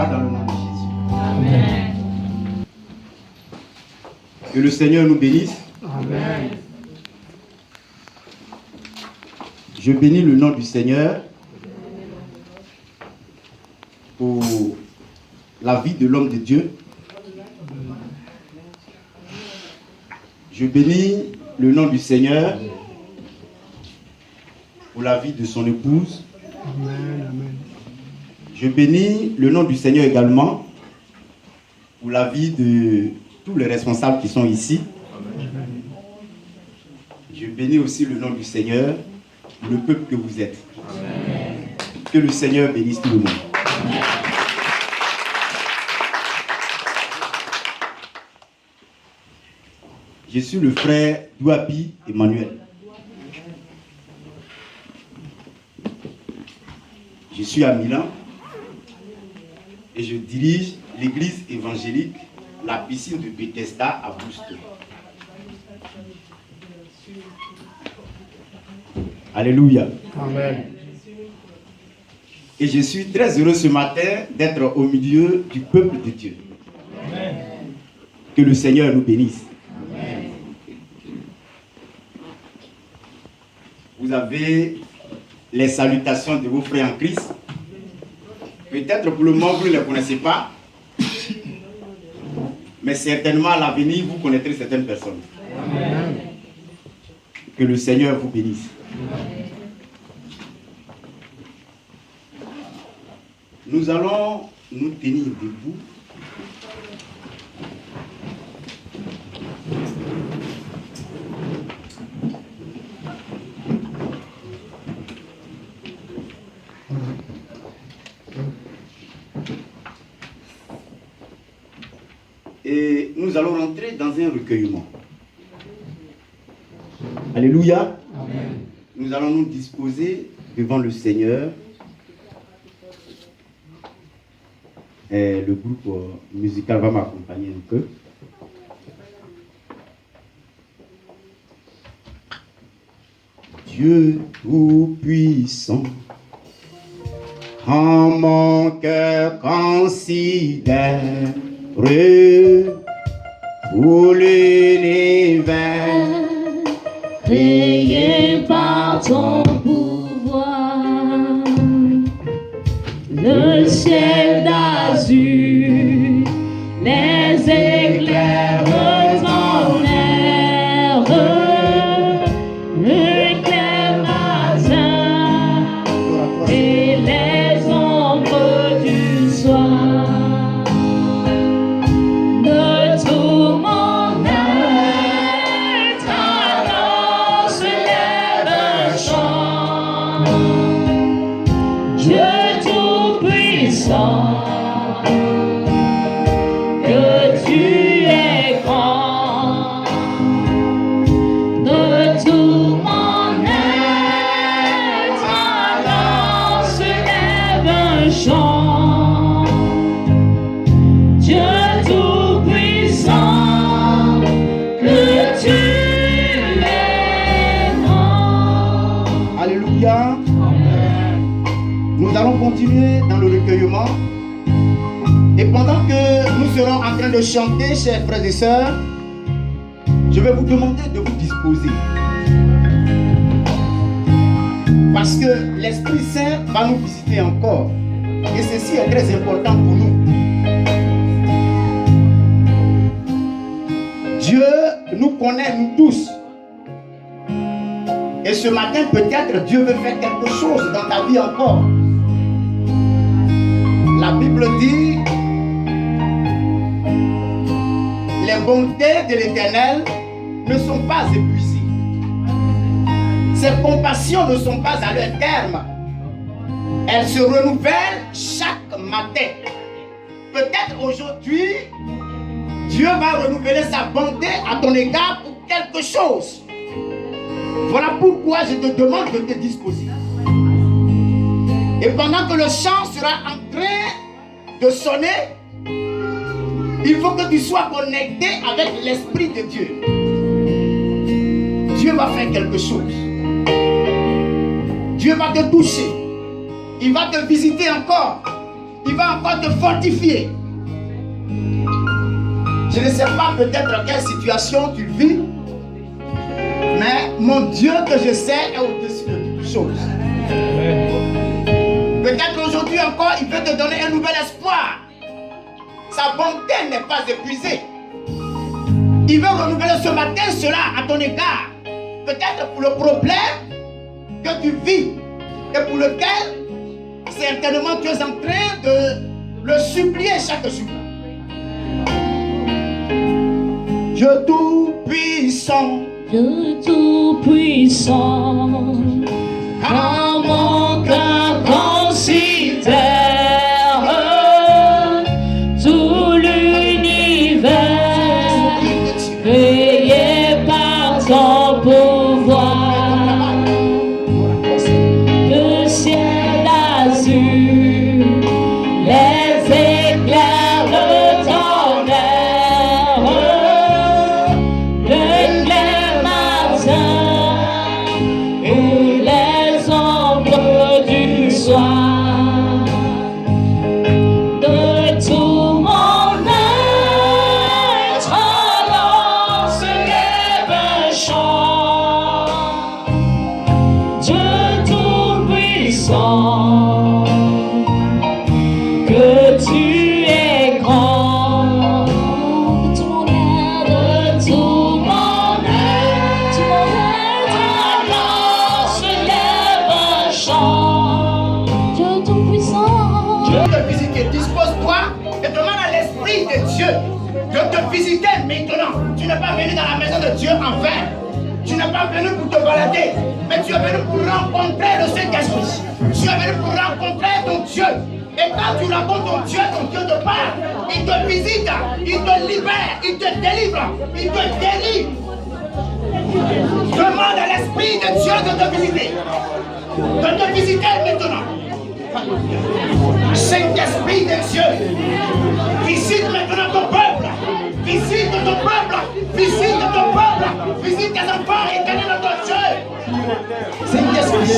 gloire dans le nom de Jésus. Amen. Que le Seigneur nous bénisse. Amen. Je bénis le nom du Seigneur pour la vie de l'homme de Dieu. Je bénis le nom du Seigneur pour la vie de son épouse. Je bénis le nom du Seigneur également pour la vie de tous les responsables qui sont ici. Je bénis aussi le nom du Seigneur pour le peuple que vous êtes. Que le Seigneur bénisse tout le monde. Je suis le frère Douabi Emmanuel. Je suis à Milan et je dirige l'église évangélique La Piscine de Bethesda à Bousto. Alléluia. Amen. Et je suis très heureux ce matin d'être au milieu du peuple de Dieu. Amen. Que le Seigneur nous bénisse. Amen. Vous avez les salutations de vos frères en Christ. Peut-être pour le moment vous ne les connaissez pas, mais certainement à l'avenir vous connaîtrez certaines personnes. Amen. Que le Seigneur vous bénisse. Nous allons nous tenir debout. Et nous allons rentrer dans un recueillement. Alléluia. Amen. Nous allons nous disposer devant le Seigneur. Et le groupe musical va m'accompagner un peu. Dieu tout-puissant, en mon cœur considère pour l'univers, Créé par ton pouvoir, le ciel d'azur, les éclairs en air, le clair matin et les ombres du soir. De tout mon être, alors se lève un chant. Dieu tout-puissant, que tu es grand. De tout mon être, alors se lève un chant. Dieu tout-puissant, que tu es grand. Alléluia. Nous allons continuer dans le recueillement. Et pendant que nous serons en train de chanter, chers frères et sœurs, je vais vous demander de vous disposer. Parce que l'Esprit Saint va nous visiter encore. Et ceci est très important pour nous. Dieu nous connaît, nous tous. Et ce matin, peut-être Dieu veut faire quelque chose dans ta vie encore. La Bible dit, les bontés de l'Éternel ne sont pas épuisées. Ses compassions ne sont pas à leur terme. Elles se renouvellent chaque matin. Peut-être aujourd'hui, Dieu va renouveler sa bonté à ton égard pour quelque chose. Voilà pourquoi je te demande de te disposer. Et pendant que le chant sera en train de sonner, il faut que tu sois connecté avec l'Esprit de Dieu. Dieu va faire quelque chose. Dieu va te toucher. Il va te visiter encore. Il va encore te fortifier. Je ne sais pas peut-être dans quelle situation tu vis, mais mon Dieu que je sais est au-dessus de toutes choses. Peut-être qu'aujourd'hui encore, il veut te donner un nouvel espoir. Sa bonté n'est pas épuisée. Il veut renouveler ce matin cela à ton égard. Peut-être pour le problème que tu vis et pour lequel certainement tu es en train de le supplier chaque jour. Dieu tout-puissant, Dieu tout-puissant, quand mon cœur considère tout l'univers créé par ton pouvoir, le ciel azur, les éclairs de ton air, le clair matin et les ombres du soir. De tout mon être, alors se lève un chant. Dieu tout-puissant, que tu es grand. De tout mon être, alors se lève un chant. Dieu tout-puissant. Dieu te visiter. Dispose-toi et demande à l'Esprit de Dieu de te visiter maintenant. Tu n'es pas venu dans la maison de Dieu en vain. Tu n'es pas venu pour te balader, mais tu es venu pour rencontrer le Saint-Esprit. Tu es venu pour rencontrer ton Dieu. Et quand tu rencontres ton Dieu te parle. Il te visite, il te libère, il te délivre, il te délivre. Demande à l'Esprit de Dieu de te visiter. De te visiter maintenant. Saint-Esprit de Dieu, visite maintenant ton peuple. Visite ton peuple. Visite ton peuple. Visite tes enfants et éternel notre Dieu. Saint-Esprit,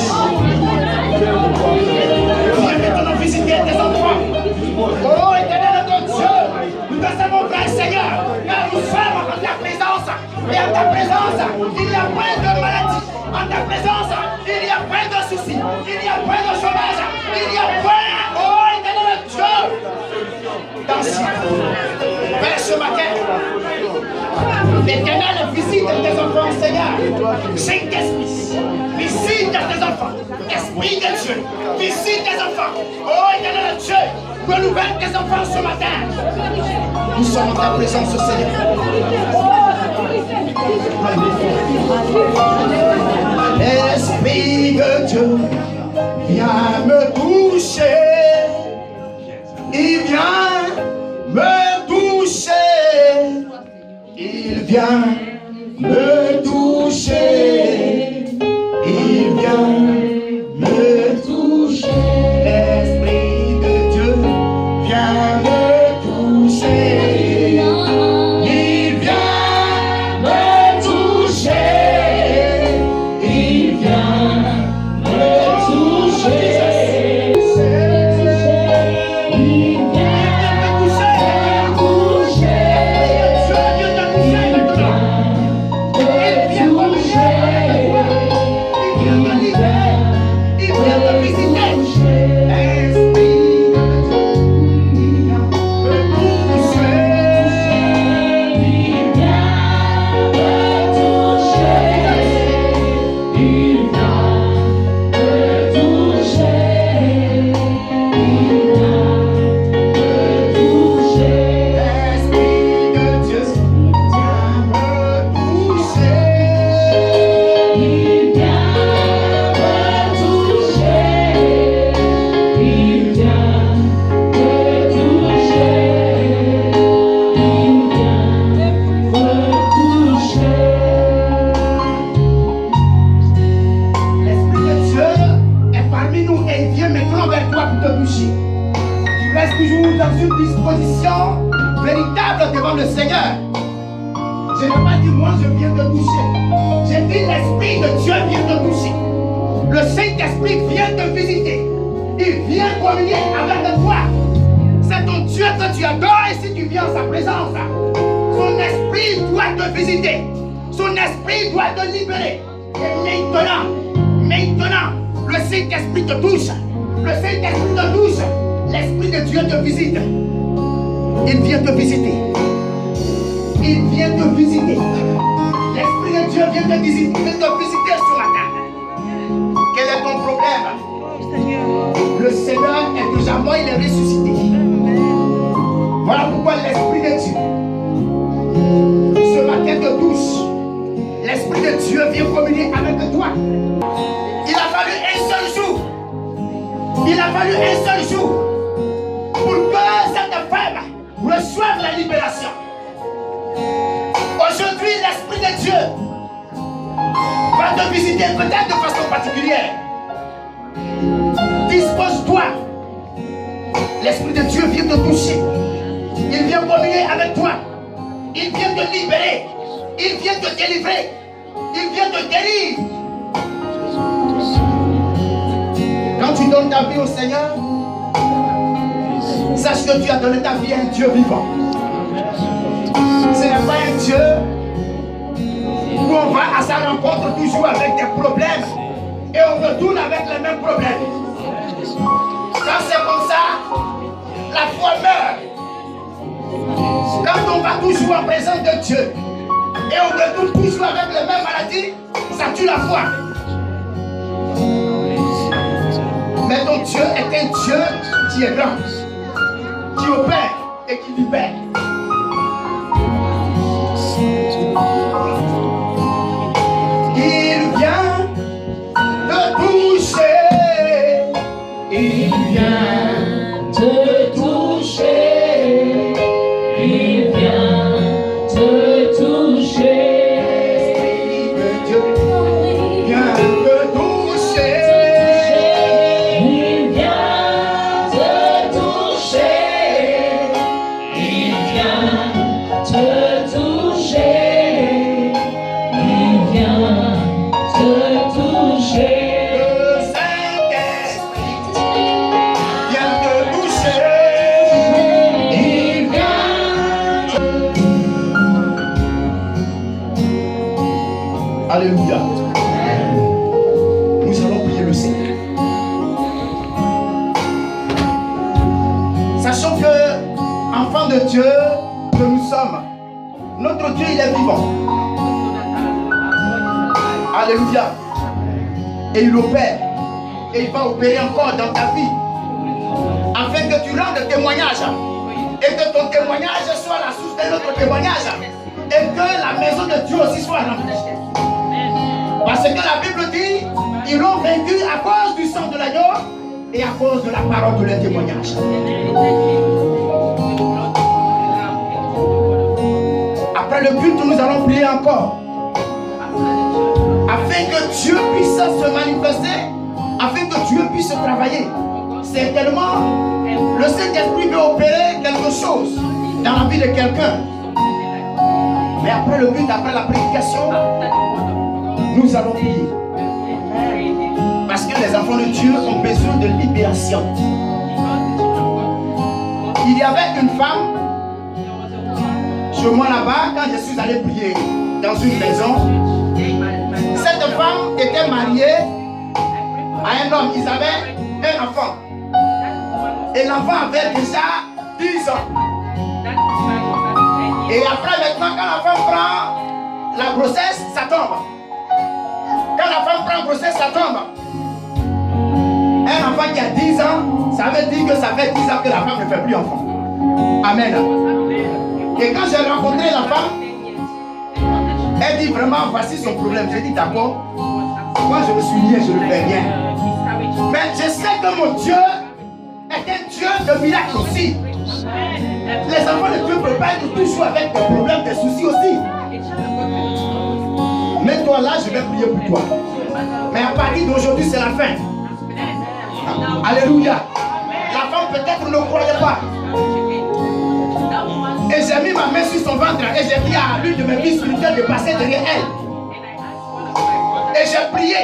viens maintenant visiter tes enfants. Oh éternel notre Dieu, nous te savons grâce Seigneur, car nous sommes en ta présence. Et en ta présence, il y a plein de maladies. En ta présence, il y a plein de soucis. Il y a plein de chômage. Il y a plein, oh éternel Dieu, dans Père, ce matin, l'Éternel visite tes enfants, Seigneur. Saint-Esprit, visite tes enfants. Esprit de Dieu, visite tes enfants. Oh éternel Dieu, renouvelle tes enfants ce matin. Nous sommes en ta présence, Seigneur. L'Esprit de Dieu vient me toucher. Il vient me toucher. Il vient me toucher. Il vient me toucher. L'Esprit de Dieu vient me toucher. Il vient me toucher. Il vient me toucher. Le Saint-Esprit vient te visiter. Il vient communier avec toi. présence. Son esprit doit te visiter. Son esprit doit te libérer. Et maintenant, le Saint-Esprit te touche. Le Saint-Esprit te touche. L'Esprit de Dieu te visite. Il vient te visiter. Il vient te visiter. L'Esprit de Dieu vient te visiter ce matin. Quel est ton problème? Le Seigneur est déjà mort, il est ressuscité. Voilà pourquoi l'Esprit de Dieu ce matin te touche. L'Esprit de Dieu vient communier avec toi. Il a fallu un seul jour. Il a fallu un seul jour pour que cette femme reçoive la libération. Aujourd'hui, l'Esprit de Dieu va te visiter peut-être de façon particulière. Dispose-toi. L'Esprit de Dieu vient te toucher. Il vient communier avec toi. Il vient te libérer. Il vient te délivrer. Il vient te guérir. Quand tu donnes ta vie au Seigneur, sache que tu as donné ta vie à un Dieu vivant. Ce n'est pas un Dieu où on va à sa rencontre toujours avec des problèmes et on retourne avec les mêmes problèmes. Quand c'est comme ça, la foi meurt. Quand on va toujours en présence de Dieu et on retourne toujours avec les mêmes maladies, ça tue la foi. Mais ton Dieu est un Dieu qui est grand, qui opère et qui libère. Il vient te toucher. Il vient te toucher. Il vient te toucher. Esprit de Dieu vient te toucher. Il vient te toucher. Il vient te toucher. Il vient te toucher. Le Saint-Esprit vient te toucher. Il vient. Alléluia. Nous allons prier le Seigneur. Sachons que, enfants de Dieu que nous sommes, notre Dieu, il est vivant. Alléluia. Et il opère. Et il va opérer encore dans ta vie. Afin que tu rendes témoignage. Et que ton témoignage soit la source de notre témoignage. Et que la maison de Dieu aussi soit remplie. Parce que la Bible dit, ils l'ont vaincu à cause du sang de l'agneau et à cause de la parole de leur témoignage. Après le culte, nous allons prier encore. Afin que Dieu puisse se manifester, afin que Dieu puisse travailler. Certainement, le Saint-Esprit veut opérer quelque chose dans la vie de quelqu'un. Mais après le culte, après la prédication, nous allons prier. Parce que les enfants de Dieu ont besoin de libération. Il y avait une femme chez moi là-bas quand je suis allé prier dans une maison. Cette femme était mariée à un homme. Ils avaient un enfant. Et l'enfant avait déjà 10 ans. Et après maintenant, quand la femme prend la grossesse, ça tombe. Quand la femme prend grossesse, ça tombe. Un enfant qui a 10 ans, ça veut dire que ça fait 10 ans que la femme ne fait plus enfant. Amen. Et quand j'ai rencontré la femme, elle dit vraiment, voici son problème. J'ai dit d'accord, moi je me suis lié, je ne fais rien. Mais je sais que mon Dieu est un Dieu de miracles aussi. Les enfants de Dieu ne peuvent pas être toujours avec des problèmes, des soucis aussi. Mets-toi là, je vais prier pour toi. Mais à partir d'aujourd'hui, c'est la fin. Alléluia. La femme peut-être ne croyait pas. Et j'ai mis ma main sur son ventre et j'ai dit à l'une de mes filles spirituelles de passer derrière elle. Et j'ai prié.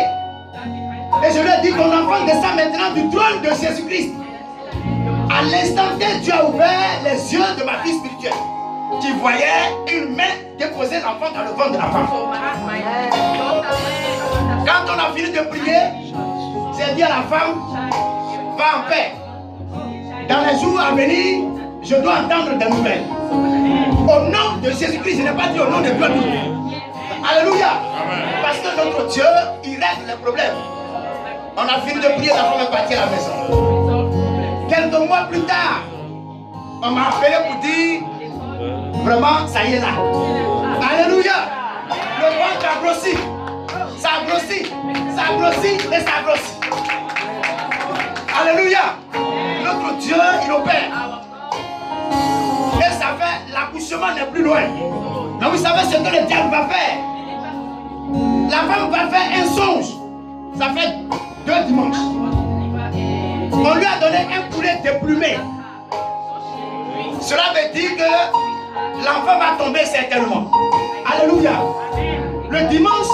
Et je lui ai dit, ton enfant descend maintenant du trône de Jésus-Christ. À l'instant T, Dieu a ouvert les yeux de ma fille spirituelle. tu voyais une main déposer l'enfant dans le ventre de la femme. Quand on a fini de prier, j'ai dit à la femme, va en paix. Dans les jours à venir, je dois entendre des nouvelles. Au nom de Jésus-Christ, je n'ai pas dit au nom de Dieu. Alléluia. Parce que notre Dieu, il règle les problèmes. On a fini de prier, la femme est partie à la maison. Quelques mois plus tard, on m'a appelé pour dire, vraiment, ça y est là. Alléluia. Le ventre a grossi. Ça a grossi. Ça a grossi et ça a grossi. Alléluia. Notre Dieu, il opère. Et ça fait, l'accouchement n'est plus loin. Mais vous savez ce que le diable va faire? La femme va faire un songe. Ça fait 2 dimanches. On lui a donné un poulet déplumé. Cela veut dire que l'enfant va tomber certainement. Alléluia. Le dimanche,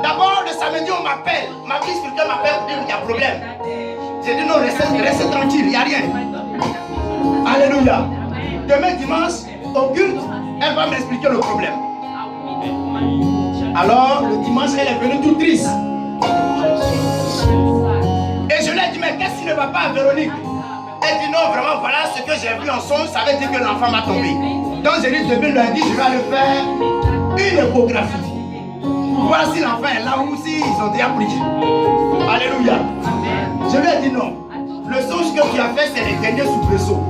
d'abord le samedi on m'appelle. Ma fille quelqu'un m'appelle pour dire qu'il y a problème. J'ai dit non, restez tranquille, il n'y a rien. Alléluia. Demain dimanche, au culte, elle va m'expliquer le problème. Alors le dimanche, elle est venue toute triste. Et je lui ai dit, mais qu'est-ce qui ne va pas à Véronique? Elle dit non, vraiment, voilà ce que j'ai vu en songe, ça veut dire que l'enfant m'a tombé. Donc j'ai dit, demain lundi, je vais aller faire une échographie. Voir si l'enfant est là ou si ils ont déjà prié. Alléluia. Je lui ai dit non. Le songe que tu as fait, c'est le dernier soubresaut.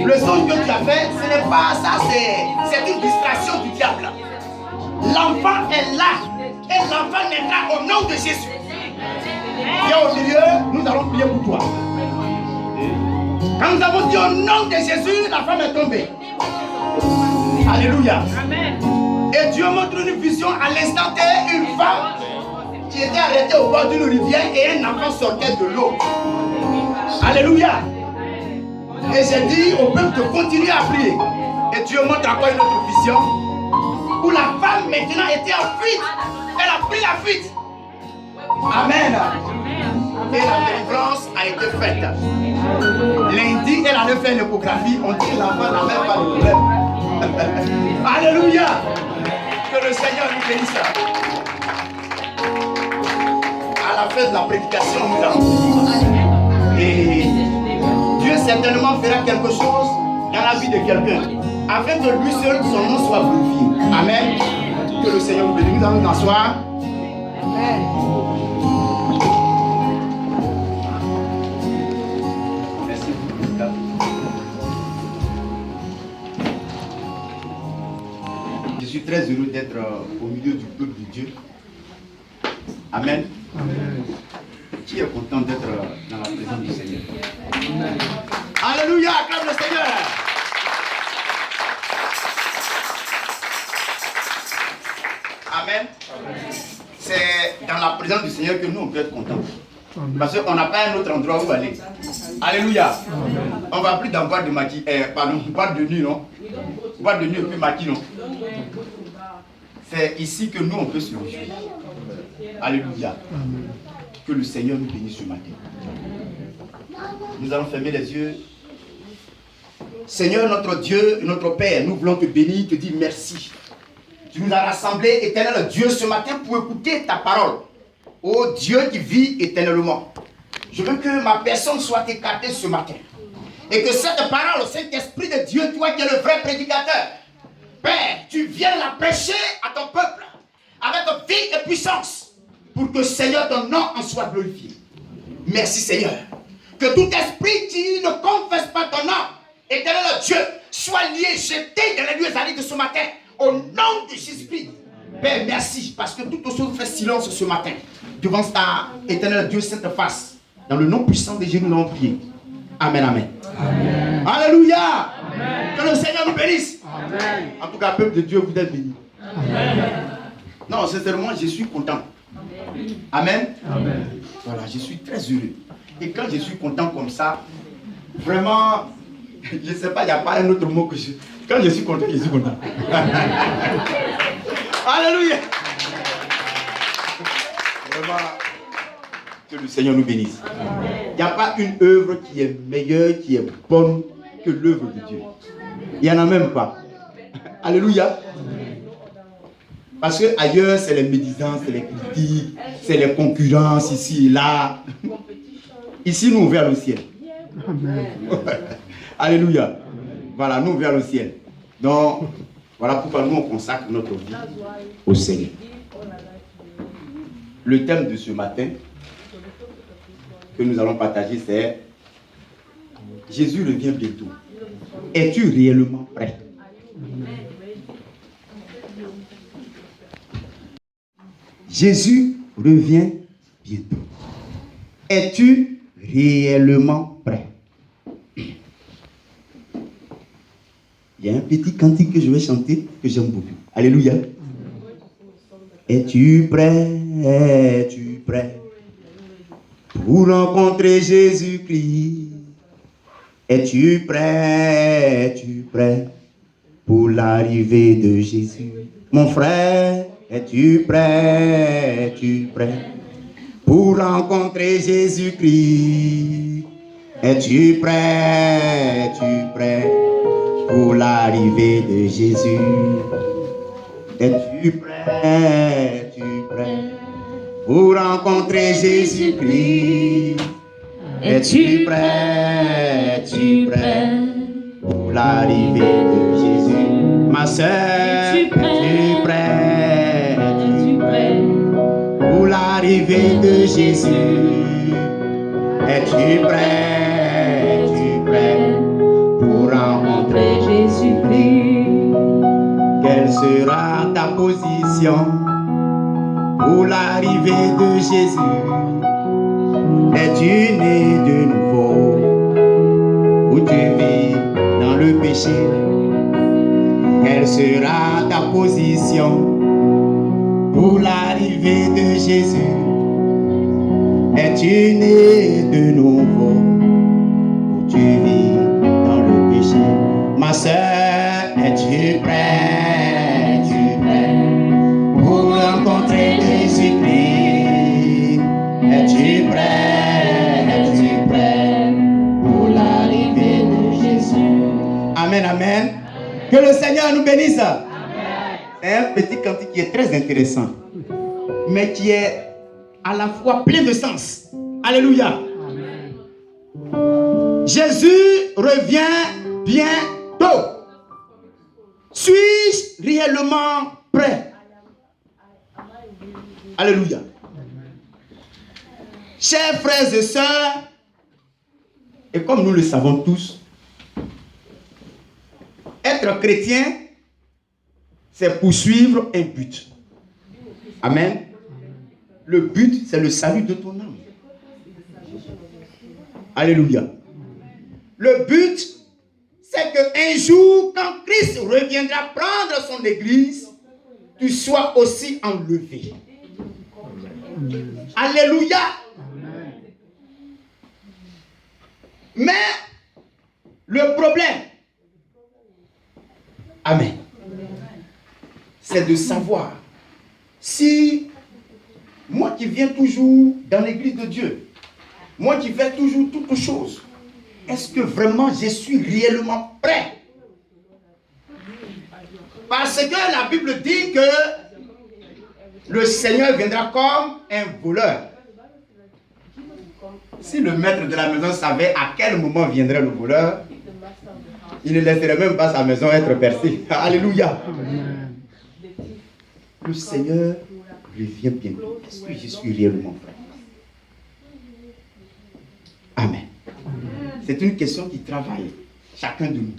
Le songe que tu as fait, ce n'est pas ça, c'est une distraction du diable. L'enfant est là et l'enfant naîtra au nom de Jésus. Viens au milieu, nous allons prier pour toi. Quand nous avons dit au nom de Jésus, la femme est tombée. Alléluia. Et Dieu montre une vision à l'instant T, une femme qui était arrêtée au bord d'une rivière et un enfant sortait de l'eau. Alléluia. Et j'ai dit au peuple de continuer à prier. Et Dieu montre encore une autre vision où la femme maintenant était en fuite. Elle a pris la fuite. Amen. Et la délivrance a été faite. Lundi, elle allait faire l'échographie. On dit que l'enfant n'a même pas de problème. Alléluia. Que le Seigneur nous bénisse. À la fin de la prédication, nous allons. Et Dieu certainement fera quelque chose dans la vie de quelqu'un, afin que lui seul, son nom soit glorifié. Amen. Que le Seigneur nous bénisse. Nous allons nous asseoir. Amen. Merci beaucoup. Je suis très heureux d'être au milieu du peuple de Dieu. Amen. Amen. Qui est content d'être dans la présence du Seigneur? Amen. Alléluia, acclame le Seigneur. Amen. C'est dans la présence du Seigneur que nous on peut être contents. Parce qu'on n'a pas un autre endroit où aller. Alléluia. Amen. On ne va plus dans boîte de maquis, boîte de nuit, non? Boîte de nuit et puis maquis, non? C'est ici que nous on peut se réjouir. Alléluia. Amen. Que le Seigneur nous bénisse ce matin. Nous allons fermer les yeux. Seigneur notre Dieu, notre Père, nous voulons te bénir, te dire merci. Tu nous as rassemblés, éternel Dieu, ce matin pour écouter ta parole. Ô Dieu qui vit éternellement. Je veux que ma personne soit écartée ce matin. Et que cette parole, Saint-Esprit de Dieu, toi qui es le vrai prédicateur, Père, tu viennes la prêcher à ton peuple avec vie et puissance pour que, Seigneur, ton nom en soit glorifié. Merci, Seigneur. Que tout esprit qui ne confesse pas ton nom, éternel Dieu, soit lié, jeté dans les lieux arides de ce matin, au nom de Jésus-Christ. Père, merci, parce que toute chose fait silence ce matin, devant ta éternel Dieu sainte face. Dans le nom puissant de Jésus, nous allons prier. Amen, amen. Amen. Alléluia. Amen. Que le Seigneur nous bénisse. Amen. En tout cas, peuple de Dieu, vous êtes bénis. Amen. Non, sincèrement, je suis content. Amen. Amen. Voilà, je suis très heureux. Et quand je suis content comme ça, vraiment, je ne sais pas, il n'y a pas un autre mot que je... Quand je suis content, je suis content. Alléluia. Vraiment, que le Seigneur nous bénisse. Il n'y a pas une œuvre qui est meilleure, qui est bonne que l'œuvre de Dieu. Il n'y en a même pas. Alléluia. Parce que ailleurs, c'est les médisances, c'est les critiques, c'est les concurrences ici et là. Ici, nous, vers le ciel. Amen. Alléluia. Voilà, nous, vers le ciel. Donc, voilà pourquoi nous, on consacre notre vie au Seigneur. Le thème de ce matin que nous allons partager, c'est Jésus revient bientôt. Es-tu réellement prêt? Jésus revient bientôt. Es-tu réellement prêt? Il y a un petit cantique que je vais chanter que j'aime beaucoup. Alléluia. Es-tu prêt? Es-tu prêt pour rencontrer Jésus-Christ? Es-tu prêt? Es-tu prêt pour l'arrivée de Jésus? Mon frère, es-tu prêt? Es-tu prêt pour rencontrer Jésus-Christ? Es-tu prêt? Es-tu prêt pour l'arrivée de Jésus? Es-tu prêt? Es-tu prêt pour rencontrer Jésus-Christ? Es-tu prêt? Es-tu prêt pour l'arrivée de Jésus? Ma soeur, es-tu prêt? Es-tu prêt pour l'arrivée de Jésus? Es-tu prêt? Es-tu prêt pour rencontrer Jésus-Christ? Quelle sera ta position pour l'arrivée de Jésus? Es-tu né de nouveau ou tu vis dans le péché? Quelle sera ta position pour l'arrivée de Jésus? Es-tu né de nouveau ou tu vis dans le péché? Ma soeur, es-tu prêt? Es-tu prêt pour rencontrer Jésus-Christ? Es-tu prêt? Es-tu prêt pour l'arrivée de Jésus? Amen, amen. Que le Seigneur nous bénisse. C'est un petit cantique qui est très intéressant, mais qui est à la fois plein de sens. Alléluia. Amen. Jésus revient bientôt. Suis-je réellement prêt? Alléluia. Chers frères et sœurs, et comme nous le savons tous, être chrétien, c'est poursuivre un but. Amen. Le but, c'est le salut de ton âme. Alléluia. Le but, c'est qu'un jour, quand Christ reviendra prendre son église, tu sois aussi enlevé. Alléluia. Mais le problème, amen, c'est de savoir si moi qui viens toujours dans l'église de Dieu, moi qui fais toujours toutes choses, est-ce que vraiment je suis réellement prêt? Parce que la Bible dit que le Seigneur viendra comme un voleur. Si le maître de la maison savait à quel moment viendrait le voleur, il ne laisserait même pas sa maison être percée. Alléluia. Le Seigneur revient bientôt. Est-ce que je suis réellement prêt? Amen. C'est une question qui travaille chacun de nous.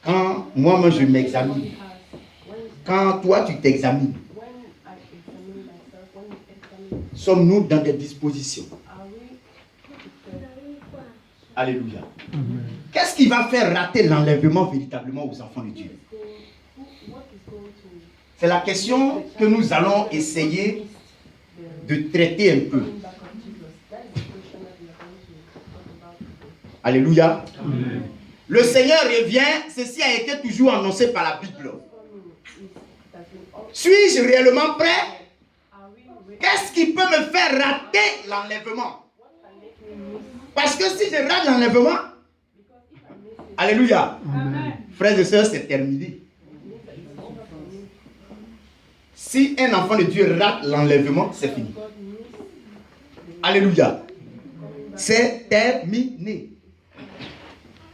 Quand moi je m'examine, quand toi tu t'examines, sommes-nous dans des dispositions? Alléluia. Qu'est-ce qui va faire rater l'enlèvement véritablement aux enfants de Dieu? C'est la question que nous allons essayer de traiter un peu. Alléluia. Amen. Le Seigneur revient, ceci a été toujours annoncé par la Bible. Suis-je réellement prêt? Qu'est-ce qui peut me faire rater l'enlèvement? Parce que si je rate l'enlèvement, Alléluia. Amen. Frères et sœurs, c'est terminé. Si un enfant de Dieu rate l'enlèvement, c'est fini. Alléluia. C'est terminé.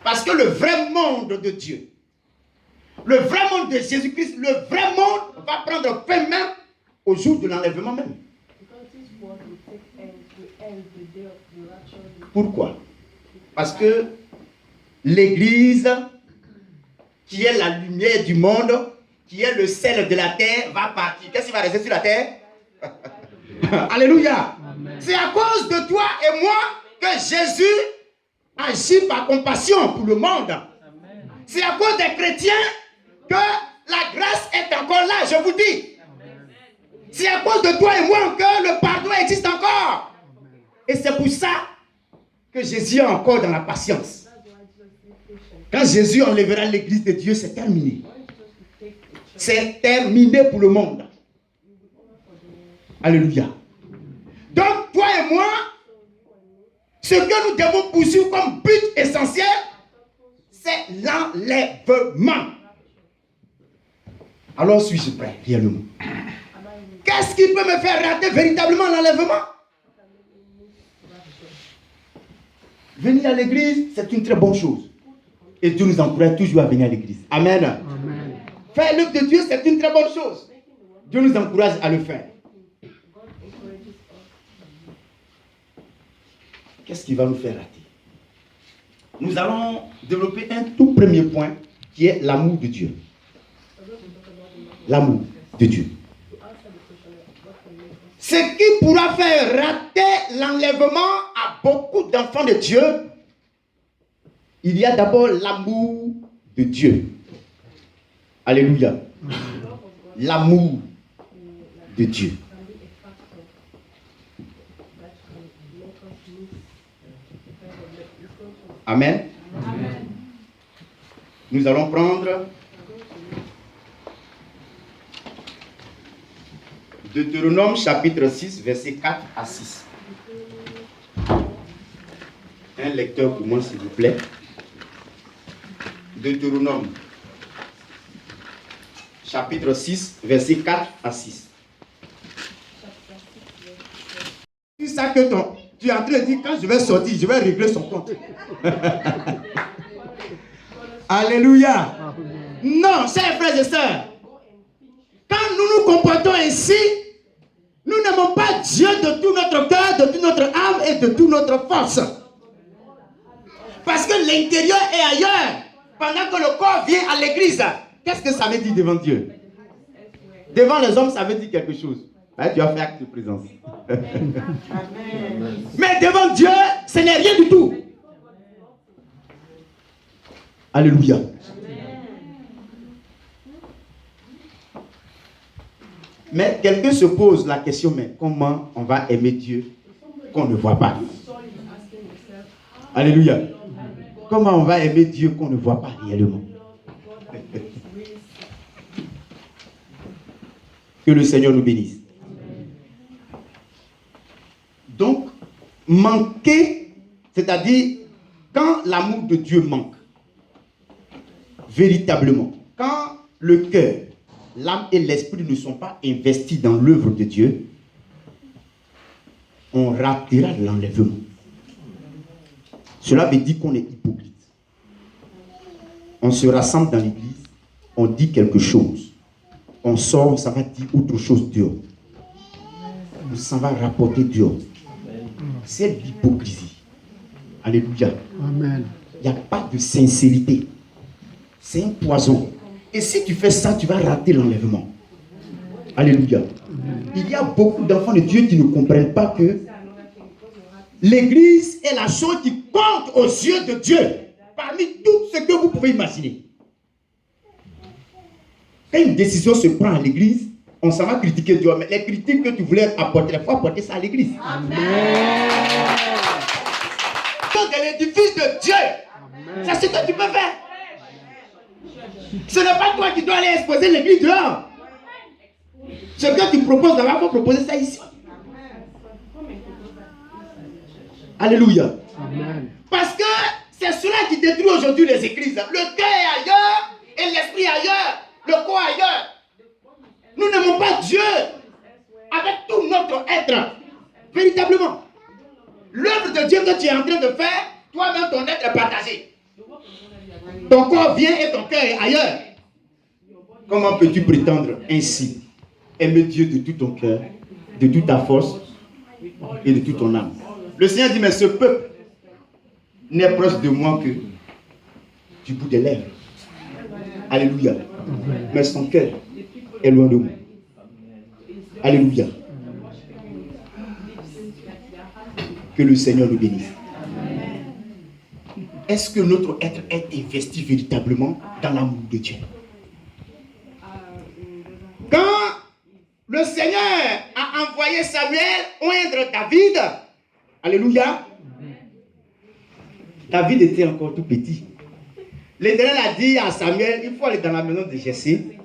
Parce que le vrai monde de Dieu, le vrai monde de Jésus-Christ, le vrai monde va prendre fin même au jour de l'enlèvement même. Pourquoi? Parce que l'Église, qui est la lumière du monde, qui est le sel de la terre, va partir. Qu'est-ce qui va rester sur la terre? Alléluia. C'est à cause de toi et moi que Jésus agit par compassion pour le monde. C'est à cause des chrétiens que la grâce est encore là, je vous dis. C'est à cause de toi et moi que le pardon existe encore. Et c'est pour ça que Jésus est encore dans la patience. Quand Jésus enlèvera l'église de Dieu, c'est terminé. C'est terminé pour le monde. Alléluia. Donc, toi et moi, ce que nous devons poursuivre comme but essentiel, c'est l'enlèvement. Alors, suis-je prêt, réellement? Qu'est-ce qui peut me faire rater véritablement l'enlèvement? Venir à l'église, c'est une très bonne chose. Et Dieu nous encourage toujours à venir à l'église. Amen. Amen. Faire l'œuvre de Dieu, c'est une très bonne chose. Dieu nous encourage à le faire. Qu'est-ce qui va nous faire rater? Nous allons développer un tout premier point qui est l'amour de Dieu. L'amour de Dieu. Ce qui pourra faire rater l'enlèvement à beaucoup d'enfants de Dieu, il y a d'abord l'amour de Dieu. Alléluia. L'amour de Dieu. Amen. Amen. Nous allons prendre Deutéronome chapitre 6, versets 4 à 6. Un lecteur pour moi, s'il vous plaît. Deutéronome chapitre 6, versets 4 à 6. C'est ça que tu es en train de dire, quand je vais sortir, je vais régler son compte. Alléluia. Non, chers frères et sœurs, quand nous nous comportons ainsi, nous n'aimons pas Dieu de tout notre cœur, de toute notre âme et de toute notre force. Parce que l'intérieur est ailleurs. Pendant que le corps vient à l'église, qu'est-ce que ça veut dire devant Dieu? Devant les hommes, ça veut dire quelque chose. Tu as fait acte de présence. Mais devant Dieu, ce n'est rien du tout. Alléluia. Mais quelqu'un se pose la question, mais comment on va aimer Dieu qu'on ne voit pas? Alléluia. Comment on va aimer Dieu qu'on ne voit pas réellement? Que le Seigneur nous bénisse. Donc, manquer, c'est-à-dire quand l'amour de Dieu manque, véritablement, quand le cœur, l'âme et l'esprit ne sont pas investis dans l'œuvre de Dieu, on ratera l'enlèvement. Cela veut dire qu'on est hypocrite. On se rassemble dans l'église, on dit quelque chose, on sort, ça va dire autre chose dehors. On s'en va rapporter dehors. C'est l'hypocrisie. Alléluia. Amen. Il n'y a pas de sincérité. C'est un poison. Et si tu fais ça, tu vas rater l'enlèvement. Alléluia. Il y a beaucoup d'enfants de Dieu qui ne comprennent pas que l'église est la chose qui compte aux yeux de Dieu. Parmi tout ce que vous pouvez imaginer. Quand une décision se prend à l'église, on s'en va critiquer Dieu. Mais les critiques que tu voulais apporter, il faut apporter ça à l'église. Amen. De l'édifice de Dieu. C'est ce que tu peux faire. Ce n'est pas toi qui dois aller exposer l'église dehors. Ce que tu proposes là-bas, il faut proposer ça ici. Alléluia. Amen. Parce que c'est C'est cela qui détruit aujourd'hui les églises. Le cœur est ailleurs et l'esprit ailleurs, le corps ailleurs. Nous n'aimons pas Dieu avec tout notre être. Véritablement. L'œuvre de Dieu que tu es en train de faire, toi-même ton être est partagé. Ton corps vient et ton cœur est ailleurs. Comment peux-tu prétendre ainsi aimer Dieu de tout ton cœur, de toute ta force et de toute ton âme? Le Seigneur dit, mais ce peuple n'est proche de moi que du bout des lèvres. Alléluia. Mais son cœur est loin de moi. Alléluia. Que le Seigneur nous bénisse. Est-ce que notre être est investi véritablement dans l'amour de Dieu? Quand le Seigneur a envoyé Samuel oindre David, alléluia, David était encore tout petit. L'Éternel a dit à Samuel, il faut aller dans la maison de Jessé.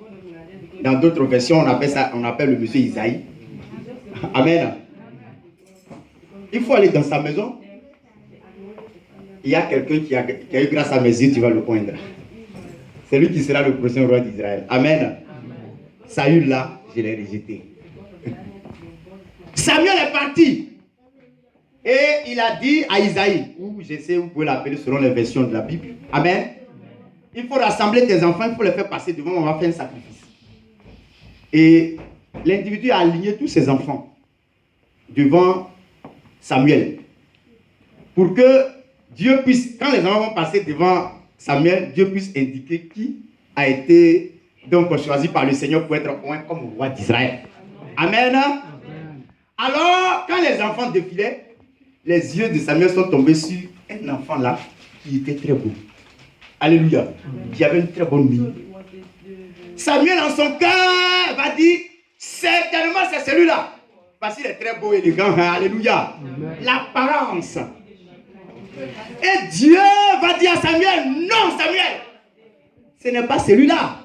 Dans d'autres versions, on appelle le monsieur Isaïe. Amen. Il faut aller dans sa maison. Il y a quelqu'un qui a eu grâce à mes yeux, tu vas le poindre. C'est lui qui sera le prochain roi d'Israël. Amen. Saül là, je l'ai rejeté. Samuel est parti. Et il a dit à Isaïe, ou je sais, vous pouvez l'appeler selon les versions de la Bible. Amen. Il faut rassembler tes enfants, il faut les faire passer devant, on va faire un sacrifice. Et l'individu a aligné tous ses enfants devant Samuel. Pour que Dieu puisse, quand les enfants vont passer devant Samuel, Dieu puisse indiquer qui a été donc choisi par le Seigneur pour être oint comme roi d'Israël. Amen. Alors, quand les enfants défilaient, les yeux de Samuel sont tombés sur un enfant là qui était très beau. Alléluia. Qui avait une très bonne mine. Samuel en son cœur va dire, certainement c'est celui-là. Parce qu'il est très beau, élégant. Alléluia. L'apparence. Et Dieu va dire à Samuel, non Samuel, ce n'est pas celui-là.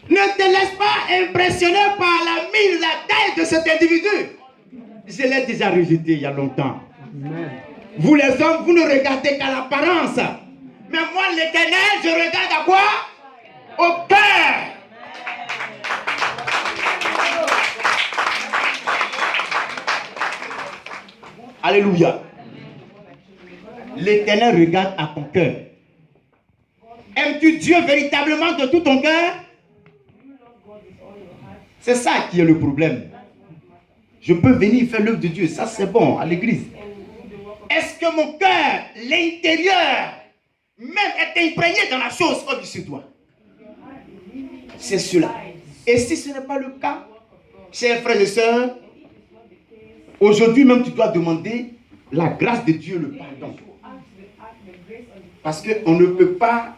Ne te laisse pas impressionner par la mine, la taille de cet individu. Je l'ai déjà rejeté il y a longtemps. Vous les hommes, vous ne regardez qu'à l'apparence. Mais moi, l'Éternel, je regarde à quoi? Au cœur. Alléluia. L'Éternel regarde à ton cœur. Aimes-tu Dieu véritablement de tout ton cœur? C'est ça qui est le problème. Je peux venir faire l'œuvre de Dieu, ça c'est bon, à l'église. Est-ce que mon cœur, l'intérieur, même est imprégné dans la chose comme il se doit? C'est cela. Et si ce n'est pas le cas, chers frères et sœurs, aujourd'hui même tu dois demander la grâce de Dieu, le pardon. Parce qu'on ne peut pas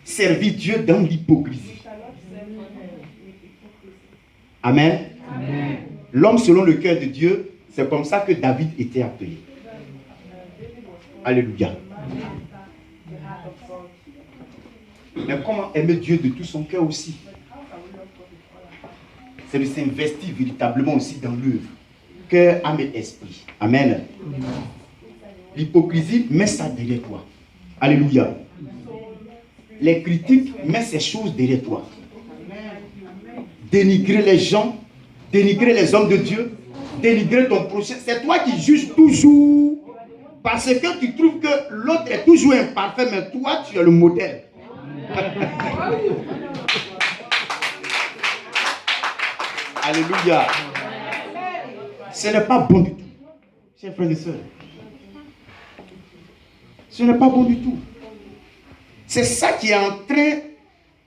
servir Dieu dans l'hypocrisie. Amen. Amen. L'homme selon le cœur de Dieu, c'est comme ça que David était appelé. Alléluia. Mais comment aimer Dieu de tout son cœur aussi? C'est de s'investir véritablement aussi dans l'œuvre. Cœur, âme et esprit. Amen. L'hypocrisie, mets ça derrière toi. Alléluia. Les critiques, mets ces choses derrière toi. Dénigrer les gens, dénigrer les hommes de Dieu, dénigrer ton prochain. C'est toi qui juges toujours parce que tu trouves que l'autre est toujours imparfait, mais toi, tu es le modèle. Alléluia. Ce n'est pas bon du tout, chers frères et sœurs. Ce n'est pas bon du tout. C'est ça qui est en train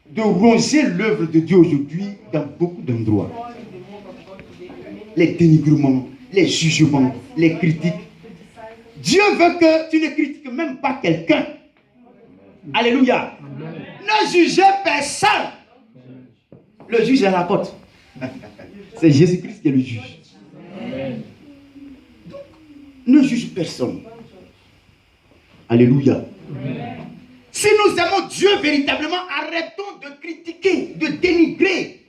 de ronger l'œuvre de Dieu aujourd'hui dans beaucoup d'endroits. Les dénigrements, les jugements, les critiques. Dieu veut que tu ne critiques même pas quelqu'un. Alléluia. Ne jugez personne. Le juge est à la porte. C'est Jésus-Christ qui est le juge. Donc, ne juge personne. Alléluia. Si nous aimons Dieu véritablement, arrêtons de critiquer, de dénigrer.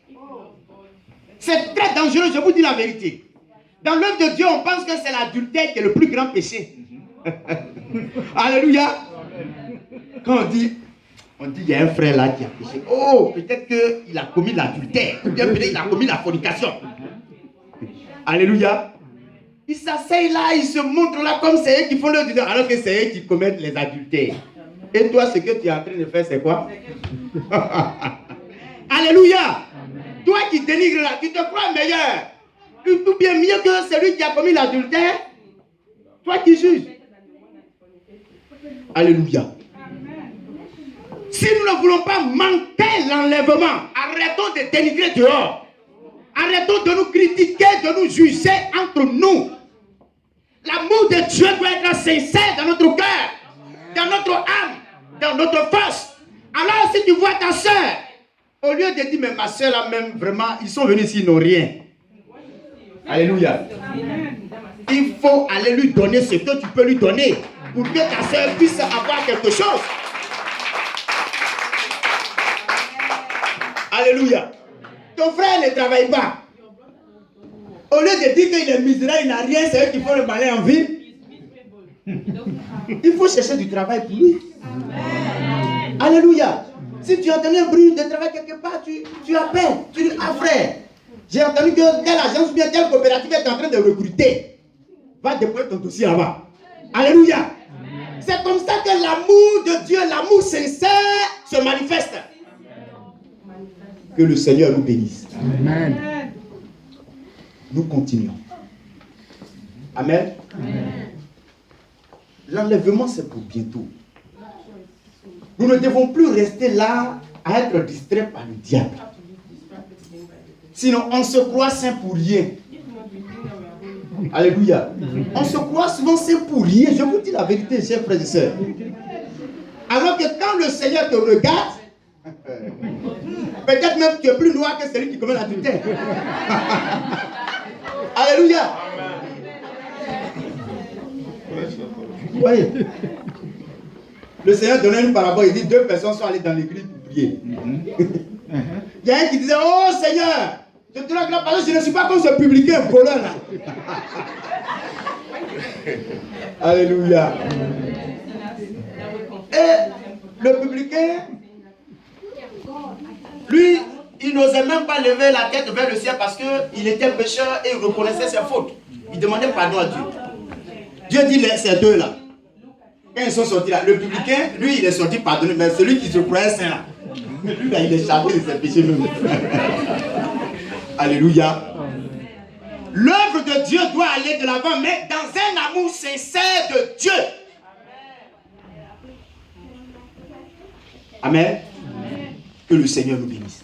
C'est très dangereux, je vous dis la vérité. Dans l'œuvre de Dieu, on pense que c'est l'adultère qui est le plus grand péché. Alléluia. Quand on dit il y a un frère là qui a péché. Oh, peut-être qu'il a commis l'adultère. Ou bien peut-être qu'il a commis la fornication. Alléluia. Ils s'asseyent là, ils se montrent là comme c'est eux qui font le adultère, alors que c'est eux qui commettent les adultères. Et toi, ce que tu es en train de faire, c'est quoi? Alléluia. Toi qui dénigres là, tu te crois meilleur. Ou bien mieux que celui qui a commis l'adultère. Toi qui juges. Alléluia. Si nous ne voulons pas manquer l'enlèvement, arrêtons de dénigrer dehors. Arrêtons de nous critiquer, de nous juger entre nous. L'amour de Dieu doit être sincère dans notre cœur, dans notre âme, dans notre force. Alors si tu vois ta soeur, au lieu de dire, mais ma soeur là même, vraiment, ils sont venus ici, ils n'ont rien. Alléluia. Il faut aller lui donner ce que tu peux lui donner pour que ta soeur puisse avoir quelque chose. Alléluia. Ton frère ne travaille pas. Au lieu de dire qu'il est misérable, il n'a rien, c'est eux qui font le malin en ville. Il faut chercher du travail pour lui. Alléluia. Si tu as entendu un bruit de travail quelque part, tu appelles. Tu dis, ah frère, j'ai entendu que telle agence ou bien telle coopérative est en train de recruter. Va déposer ton dossier là-bas. Alléluia. C'est comme ça que l'amour de Dieu, l'amour sincère se manifeste. Que le Seigneur nous bénisse. Amen. Nous continuons. Amen. L'enlèvement, c'est pour bientôt. Nous ne devons plus rester là à être distraits par le diable. Sinon, on se croit saint pour rien. Alléluia. On se croit souvent saint pour rien. Je vous dis la vérité, chers frères et sœurs. Alors que quand le Seigneur te regarde, peut-être même tu es plus noir que celui qui commet l'adultère. Alléluia. Voyez. Le Seigneur donnait une parabole, il dit 2 personnes sont allées dans l'église pour prier. Il y a un qui disait, oh Seigneur, je te rends grâce parce que je ne suis pas comme ce publicain voleur là. Alléluia. Et le publicain, lui, il n'osait même pas lever la tête vers le ciel parce qu'il était pécheur et il reconnaissait ses fautes. Il demandait pardon à Dieu. Dieu dit ces deux là. Quand ils sont sortis là, le publicain, lui, il est sorti pardonné, mais celui qui se croyait saint là, lui là, il est chargé de ses péchés même. Alléluia. L'œuvre de Dieu doit aller de l'avant, mais dans un amour sincère de Dieu. Amen. Que le Seigneur nous bénisse.